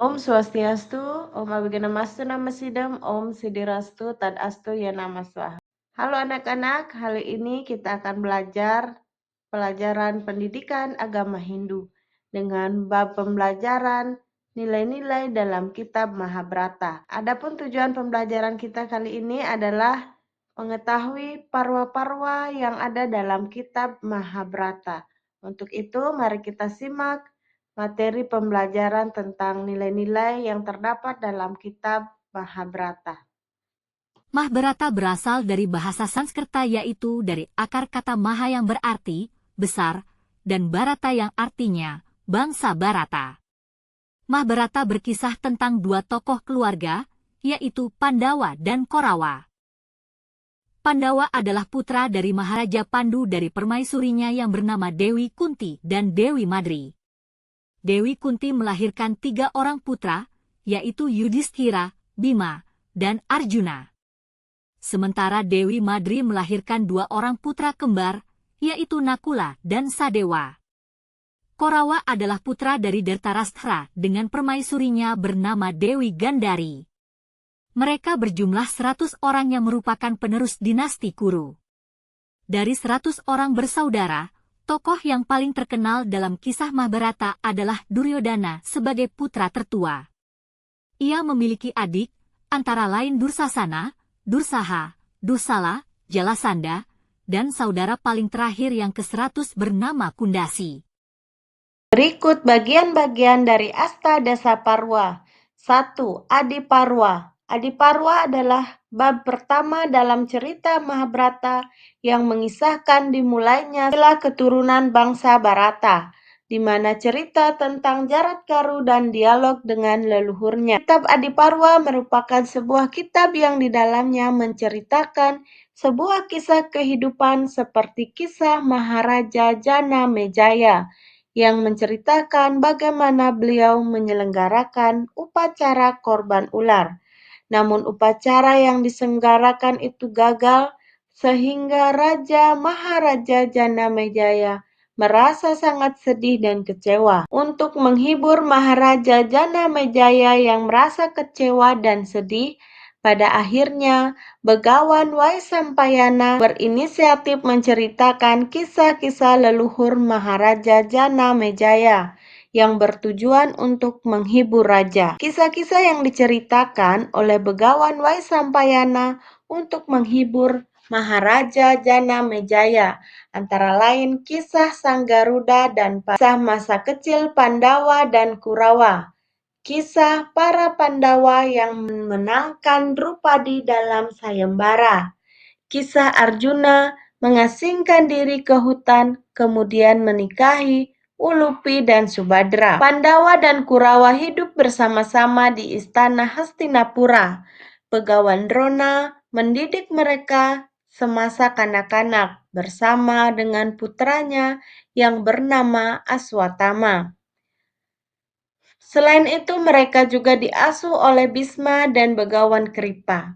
Om Swastiastu, Om Abhignamastu Namasidam, Om Siddhirastu Tadastu Yanama Swaha. Halo anak-anak, kali ini kita akan belajar pelajaran pendidikan agama Hindu dengan bab pembelajaran nilai-nilai dalam kitab Mahabharata. Adapun tujuan pembelajaran kita kali ini adalah mengetahui parwa-parwa yang ada dalam kitab Mahabharata. Untuk itu, mari kita simak materi pembelajaran tentang nilai-nilai yang terdapat dalam kitab Mahabharata. Mahabharata berasal dari bahasa Sanskerta, yaitu dari akar kata Maha yang berarti besar dan Bharata yang artinya bangsa Bharata. Mahabharata berkisah tentang dua tokoh keluarga, yaitu Pandawa dan Korawa. Pandawa adalah putra dari Maharaja Pandu dari permaisurinya yang bernama Dewi Kunti dan Dewi Madri. Dewi Kunti melahirkan 3 orang putra, yaitu Yudhishthira, Bima, dan Arjuna. Sementara Dewi Madri melahirkan 2 orang putra kembar, yaitu Nakula dan Sadewa. Korawa adalah putra dari Dhritarashtra dengan permaisurinya bernama Dewi Gandhari. Mereka berjumlah 100 orang yang merupakan penerus dinasti Kuru. Dari 100 orang bersaudara, tokoh yang paling terkenal dalam kisah Mahabharata adalah Duryodhana sebagai putra tertua. Ia memiliki adik, antara lain Dursasana, Dursaha, Dursala, Jalasanda, dan saudara paling terakhir yang ke-100 bernama Kundasi. Berikut bagian-bagian dari Astadasa Parwa. 1. Adiparwa. Adiparwa adalah bab pertama dalam cerita Mahabharata yang mengisahkan dimulainya silsilah keturunan bangsa Bharata, di mana cerita tentang Jaratkaru dan dialog dengan leluhurnya. Kitab Adiparwa merupakan sebuah kitab yang di dalamnya menceritakan sebuah kisah kehidupan seperti kisah Maharaja Janamejaya, yang menceritakan bagaimana beliau menyelenggarakan upacara korban ular. Namun upacara yang diselenggarakan itu gagal, sehingga Maharaja Janamejaya merasa sangat sedih dan kecewa. Untuk menghibur Maharaja Janamejaya yang merasa kecewa dan sedih, pada akhirnya Begawan Waisampayana berinisiatif menceritakan kisah-kisah leluhur Maharaja Janamejaya yang bertujuan untuk menghibur raja. Kisah-kisah yang diceritakan oleh Begawan Waisampayana untuk menghibur Maharaja Janamejaya antara lain kisah Sang Garuda dan kisah masa kecil Pandawa dan Kurawa, kisah para Pandawa yang memenangkan Drupadi dalam sayembara, kisah Arjuna mengasingkan diri ke hutan kemudian menikahi Ulupi dan Subadra. Pandawa dan Kurawa hidup bersama-sama di istana Hastinapura. Begawan Drona mendidik mereka semasa kanak-kanak bersama dengan putranya yang bernama Aswatama. Selain itu, mereka juga diasuh oleh Bisma dan Begawan Kripa.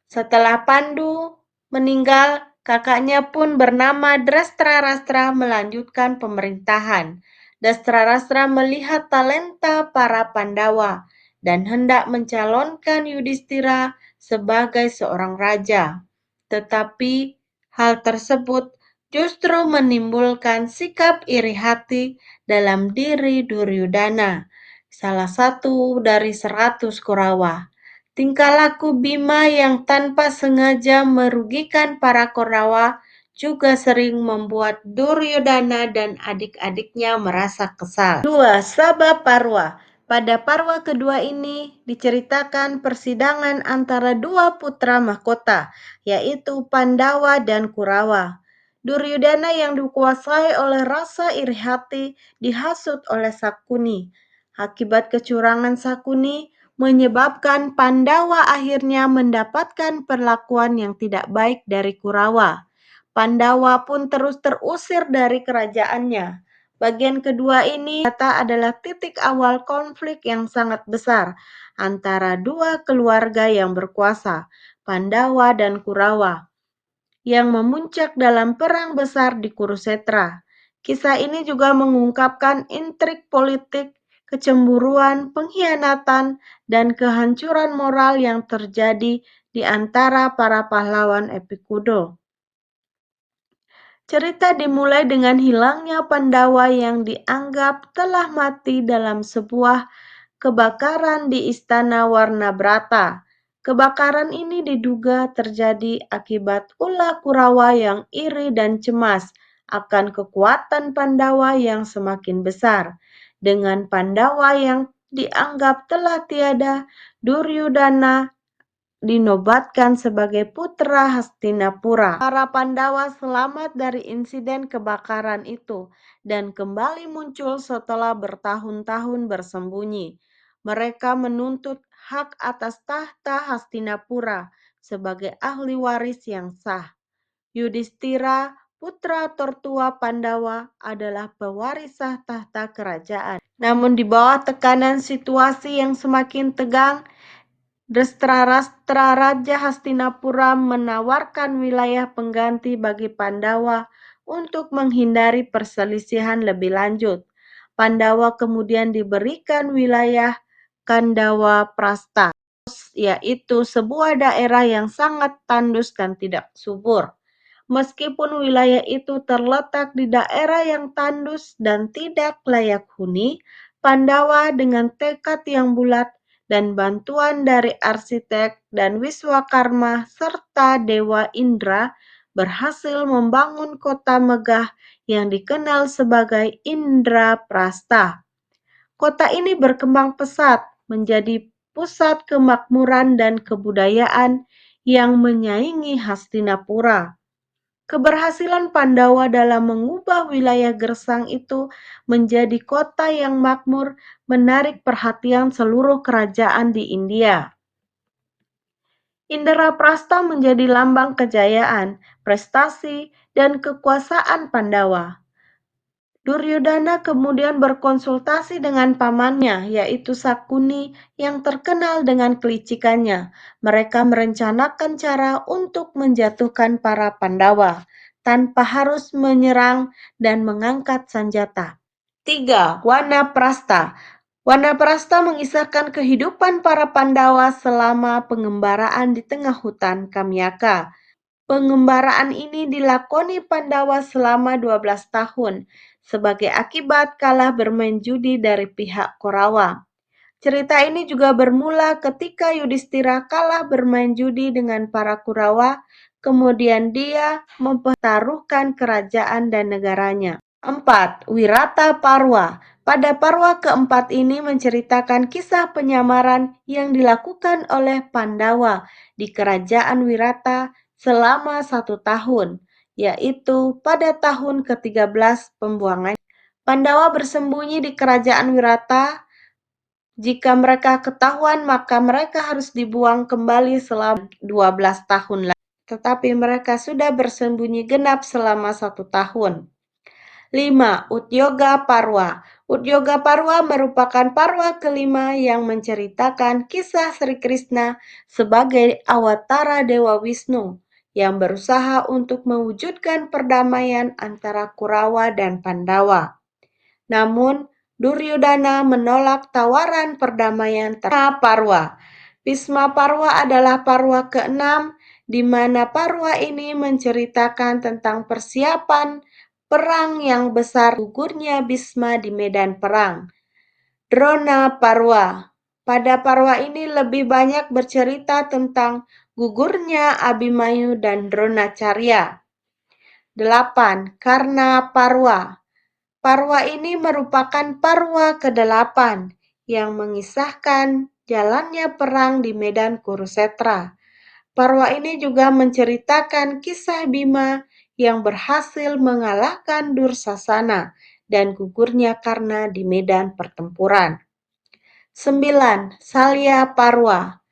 Setelah Pandu meninggal, kakaknya pun bernama Drashtarashtra melanjutkan pemerintahan. Drashtarashtra melihat talenta para Pandawa dan hendak mencalonkan Yudhishthira sebagai seorang raja. Tetapi hal tersebut justru menimbulkan sikap iri hati dalam diri Duryodhana, salah satu dari 100 Korawa. Tingkah laku Bima yang tanpa sengaja merugikan para Korawa juga sering membuat Duryodhana dan adik-adiknya merasa kesal. 2. Sabha Parwa. Pada parwa kedua ini diceritakan persidangan antara 2 putra mahkota, yaitu Pandawa dan Kurawa. Duryodhana yang dikuasai oleh rasa iri hati dihasut oleh Sakuni. Akibat kecurangan Sakuni menyebabkan Pandawa akhirnya mendapatkan perlakuan yang tidak baik dari Kurawa. Pandawa pun terus terusir dari kerajaannya. Bagian kedua ini adalah titik awal konflik yang sangat besar antara 2 keluarga yang berkuasa, Pandawa dan Kurawa, yang memuncak dalam perang besar di Kurusetra. Kisah ini juga mengungkapkan intrik politik kecemburuan, pengkhianatan, dan kehancuran moral yang terjadi di antara para pahlawan Epikudo. Cerita dimulai dengan hilangnya Pandawa yang dianggap telah mati dalam sebuah kebakaran di Istana Warnabrata. Kebakaran ini diduga terjadi akibat ulah Kurawa yang iri dan cemas akan kekuatan Pandawa yang semakin besar. Dengan Pandawa yang dianggap telah tiada, Duryudana dinobatkan sebagai putra Hastinapura. Para Pandawa selamat dari insiden kebakaran itu dan kembali muncul setelah bertahun-tahun bersembunyi. Mereka menuntut hak atas tahta Hastinapura sebagai ahli waris yang sah. Yudhistira, putra tertua Pandawa, adalah pewaris sah tahta kerajaan. Namun di bawah tekanan situasi yang semakin tegang, Drestarastra Raja Hastinapura menawarkan wilayah pengganti bagi Pandawa untuk menghindari perselisihan lebih lanjut. Pandawa kemudian diberikan wilayah Kandawa Prasta, yaitu sebuah daerah yang sangat tandus dan tidak subur. Meskipun wilayah itu terletak di daerah yang tandus dan tidak layak huni, Pandawa dengan tekad yang bulat dan bantuan dari arsitek dan Wiswakarma serta Dewa Indra berhasil membangun kota megah yang dikenal sebagai Indraprasta. Kota ini berkembang pesat menjadi pusat kemakmuran dan kebudayaan yang menyaingi Hastinapura. Keberhasilan Pandawa dalam mengubah wilayah gersang itu menjadi kota yang makmur menarik perhatian seluruh kerajaan di India. Indraprasta menjadi lambang kejayaan, prestasi, dan kekuasaan Pandawa. Duryudana kemudian berkonsultasi dengan pamannya, yaitu Sakuni, yang terkenal dengan kelicikannya. Mereka merencanakan cara untuk menjatuhkan para Pandawa tanpa harus menyerang dan mengangkat senjata. 3. Wanaprasta. Wanaprasta mengisahkan kehidupan para Pandawa selama pengembaraan di tengah hutan Kamyaka. Pengembaraan ini dilakoni Pandawa selama 12 tahun sebagai akibat kalah bermain judi dari pihak Korawa. Cerita ini juga bermula ketika Yudhistira kalah bermain judi dengan para Kurawa, kemudian dia mempertaruhkan kerajaan dan negaranya. 4. Wirata Parwa. Pada Parwa keempat ini menceritakan kisah penyamaran yang dilakukan oleh Pandawa di kerajaan Wirata selama 1 tahun, yaitu pada tahun ke-13 pembuangan. Pandawa bersembunyi di kerajaan Wirata. Jika mereka ketahuan, maka mereka harus dibuang kembali selama 12 tahun lagi. Tetapi mereka sudah bersembunyi genap selama 1 tahun. 5. Utyoga Parwa. Utyoga Parwa merupakan parwa kelima yang menceritakan kisah Sri Krishna sebagai awatara Dewa Wisnu yang berusaha untuk mewujudkan perdamaian antara Kurawa dan Pandawa. Namun, Duryudana menolak tawaran perdamaian terhadap Parwa. Bhisma Parwa adalah parwa ke-6 di mana parwa ini menceritakan tentang persiapan perang yang besar gugurnya Bhisma di medan perang. Drona Parwa. Pada parwa ini lebih banyak bercerita tentang gugurnya Abimanyu dan Dronacharya. 8. Karna Parwa. Parwa ini merupakan parwa ke-8 yang mengisahkan jalannya perang di medan Kurusetra. Parwa ini juga menceritakan kisah Bima yang berhasil mengalahkan Dursasana dan gugurnya Karna di medan pertempuran. 9. Salya Parwa.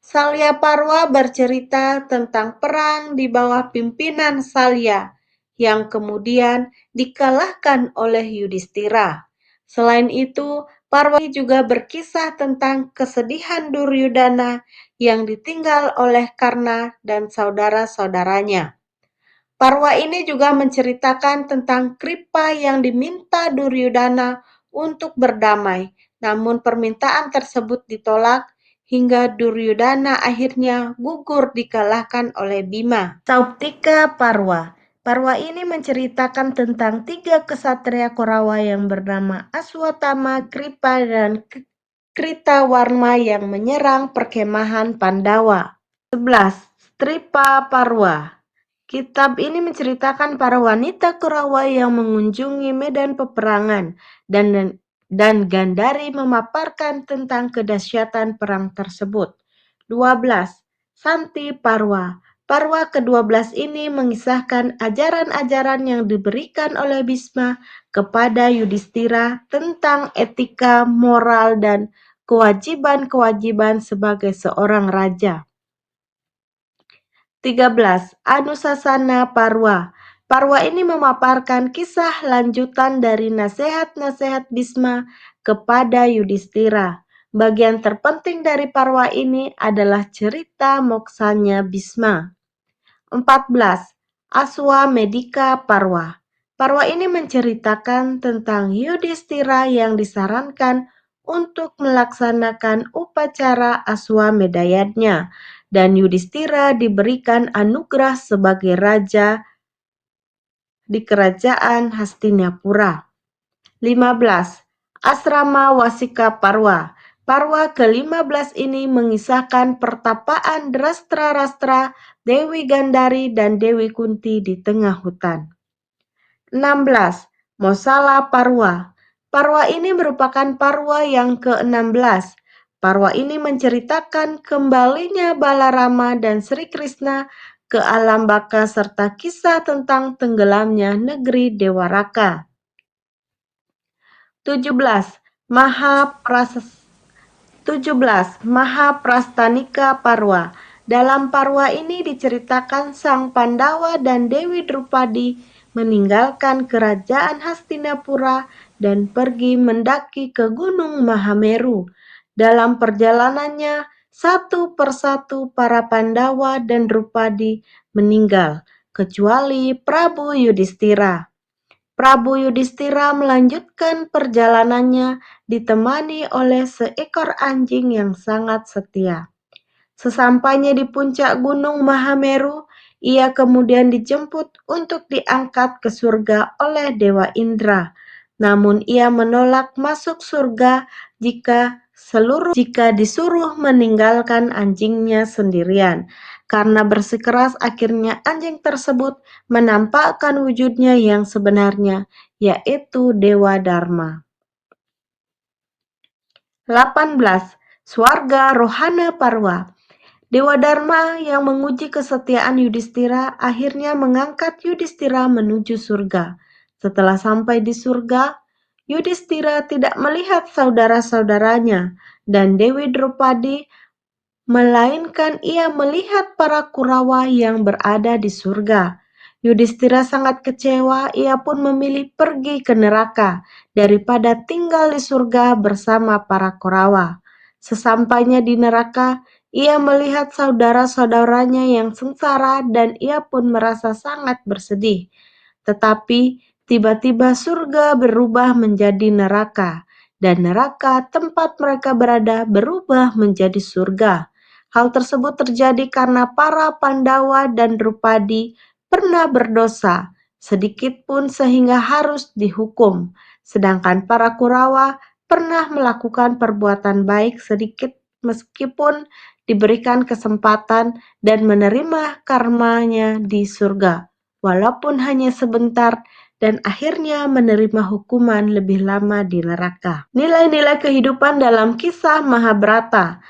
Salya Parwa bercerita tentang perang di bawah pimpinan Salya yang kemudian dikalahkan oleh Yudhistira. Selain itu, parwa ini juga berkisah tentang kesedihan Duryudana yang ditinggal oleh Karna dan saudara-saudaranya. Parwa ini juga menceritakan tentang Kripa yang diminta Duryudana untuk berdamai, Namun permintaan tersebut ditolak hingga Duryodhana akhirnya gugur dikalahkan oleh Bima. Sauptika Parwa. Parwa ini menceritakan tentang 3 kesatria Korawa yang bernama Aswatama, Kripa, dan Kritawarma yang menyerang perkemahan Pandawa. 11. Stripa Parwa. Kitab ini menceritakan para wanita Korawa yang mengunjungi medan peperangan dan Gandhari memaparkan tentang kedahsyatan perang tersebut. 12. Santi Parwa. Parwa ke-12 ini mengisahkan ajaran-ajaran yang diberikan oleh Bhisma kepada Yudhistira tentang etika, moral, dan kewajiban-kewajiban sebagai seorang raja. 13. Anusasana Parwa. Parwa ini memaparkan kisah lanjutan dari nasihat-nasihat Bhisma kepada Yudhistira. Bagian terpenting dari Parwa ini adalah cerita moksanya Bhisma. 14. Aswamedika Parwa. Parwa ini menceritakan tentang Yudhistira yang disarankan untuk melaksanakan upacara Aswamedayatnya, dan Yudhistira diberikan anugerah sebagai raja di kerajaan Hastinapura. 15. Asrama Wasika Parwa. Parwa ke-15 ini mengisahkan pertapaan Drastra-rastra, Dewi Gandhari, dan Dewi Kunti di tengah hutan. 16. Mosala Parwa. Parwa ini merupakan Parwa yang ke-16. Parwa ini menceritakan kembalinya Balarama dan Sri Krishna ke alam baka serta kisah tentang tenggelamnya negeri Dewaraka. 17. Mahaprastanika Parwa. Dalam Parwa ini diceritakan sang Pandawa dan Dewi Drupadi meninggalkan kerajaan Hastinapura dan pergi mendaki ke Gunung Mahameru. Dalam perjalanannya, satu persatu para Pandawa dan Drupadi meninggal, kecuali Prabu Yudhistira. Prabu Yudhistira melanjutkan perjalanannya ditemani oleh seekor anjing yang sangat setia. Sesampainya di puncak Gunung Mahameru, ia kemudian dijemput untuk diangkat ke surga oleh Dewa Indra. Namun ia menolak masuk surga jika disuruh meninggalkan anjingnya sendirian. Karena bersikeras, akhirnya anjing tersebut menampakkan wujudnya yang sebenarnya, yaitu Dewa Dharma. 18. Swarga Rohana Parwa. Dewa Dharma yang menguji kesetiaan Yudhistira akhirnya mengangkat Yudhistira menuju surga. Setelah sampai di surga, Yudhistira tidak melihat saudara-saudaranya dan Dewi Drupadi, melainkan ia melihat para Kurawa yang berada di surga. Yudhistira sangat kecewa, ia pun memilih pergi ke neraka daripada tinggal di surga bersama para Kurawa. Sesampainya di neraka, ia melihat saudara-saudaranya yang sengsara dan ia pun merasa sangat bersedih. Tetapi tiba-tiba surga berubah menjadi neraka, dan neraka tempat mereka berada berubah menjadi surga. Hal tersebut terjadi karena para Pandawa dan Drupadi pernah berdosa sedikit pun sehingga harus dihukum, sedangkan para Kurawa pernah melakukan perbuatan baik sedikit meskipun diberikan kesempatan dan menerima karmanya di surga, walaupun hanya sebentar, dan akhirnya menerima hukuman lebih lama di neraka. Nilai-nilai kehidupan dalam kisah Mahabharata.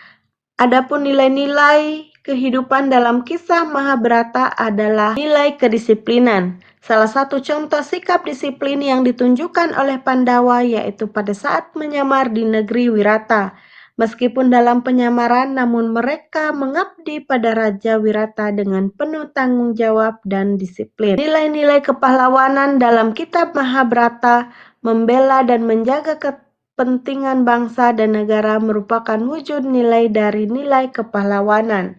Adapun nilai-nilai kehidupan dalam kisah Mahabharata adalah nilai kedisiplinan. Salah satu contoh sikap disiplin yang ditunjukkan oleh Pandawa yaitu pada saat menyamar di negeri Wirata. Meskipun dalam penyamaran, namun mereka mengabdi pada Raja Wirata dengan penuh tanggung jawab dan disiplin. Nilai-nilai kepahlawanan dalam kitab Mahabharata membela dan menjaga kepentingan bangsa dan negara merupakan wujud nilai dari nilai kepahlawanan.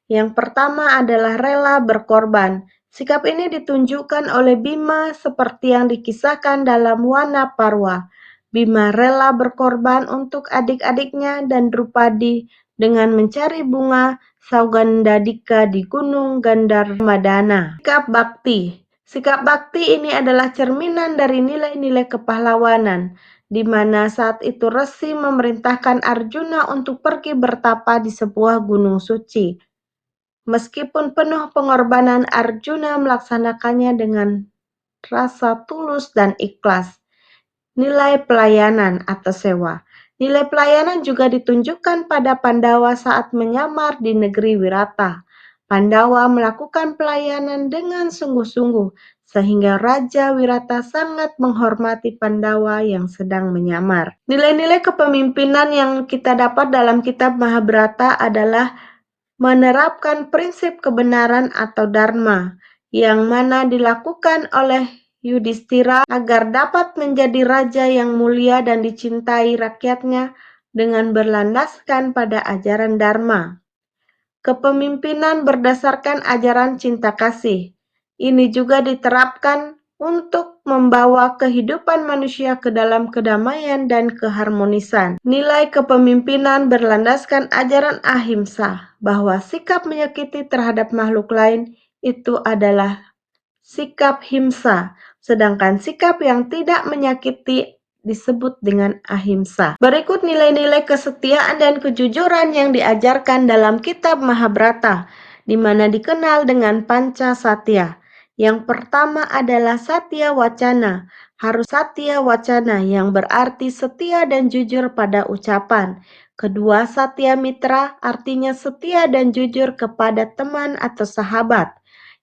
Yang pertama adalah rela berkorban. Sikap ini ditunjukkan oleh Bima seperti yang dikisahkan dalam Wana Parwa. Bima rela berkorban untuk adik-adiknya dan Drupadi dengan mencari bunga Saugandadika di Gunung Gandharmadana. Sikap bakti. Sikap bakti ini adalah cerminan dari nilai-nilai kepahlawanan, di mana saat itu Resi memerintahkan Arjuna untuk pergi bertapa di sebuah gunung suci. Meskipun penuh pengorbanan, Arjuna melaksanakannya dengan rasa tulus dan ikhlas. Nilai pelayanan atau sewa. Nilai pelayanan juga ditunjukkan pada Pandawa saat menyamar di negeri Wirata. Pandawa melakukan pelayanan dengan sungguh-sungguh, sehingga Raja Wirata sangat menghormati Pandawa yang sedang menyamar. Nilai-nilai kepemimpinan yang kita dapat dalam kitab Mahabharata adalah menerapkan prinsip kebenaran atau dharma, yang mana dilakukan oleh Yudhistira agar dapat menjadi raja yang mulia dan dicintai rakyatnya dengan berlandaskan pada ajaran dharma. Kepemimpinan berdasarkan ajaran cinta kasih. Ini juga diterapkan untuk membawa kehidupan manusia ke dalam kedamaian dan keharmonisan. Nilai kepemimpinan berlandaskan ajaran ahimsa, bahwa sikap menyakiti terhadap makhluk lain itu adalah sikap himsa, sedangkan sikap yang tidak menyakiti disebut dengan ahimsa. Berikut nilai-nilai kesetiaan dan kejujuran yang diajarkan dalam kitab Mahabharata, di mana dikenal dengan Panca Satya. Yang pertama adalah Satya Wacana. Harus Satya Wacana yang berarti setia dan jujur pada ucapan. Kedua, Satya Mitra artinya setia dan jujur kepada teman atau sahabat.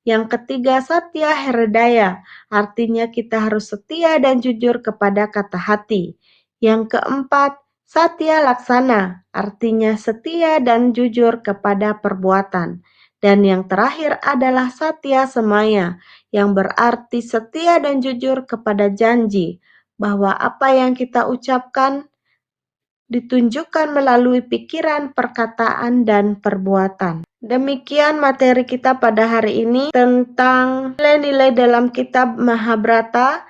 Yang ketiga, Satya Hridaya, artinya kita harus setia dan jujur kepada kata hati. Yang keempat, Satya Laksana, artinya setia dan jujur kepada perbuatan. Dan yang terakhir adalah Satya Semaya, yang berarti setia dan jujur kepada janji, bahwa apa yang kita ucapkan ditunjukkan melalui pikiran, perkataan, dan perbuatan. Demikian materi kita pada hari ini tentang nilai-nilai dalam kitab Mahabharata.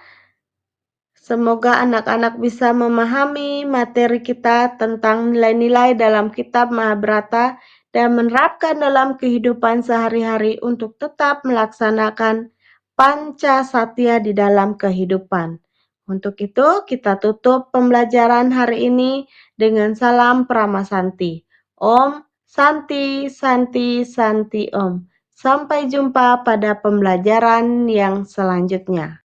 Semoga anak-anak bisa memahami materi kita tentang nilai-nilai dalam kitab Mahabharata dan menerapkan dalam kehidupan sehari-hari untuk tetap melaksanakan Panca Satya di dalam kehidupan. Untuk itu, kita tutup pembelajaran hari ini dengan salam Pramasanti. Om Santi, Santi, Santi Om. Sampai jumpa pada pembelajaran yang selanjutnya.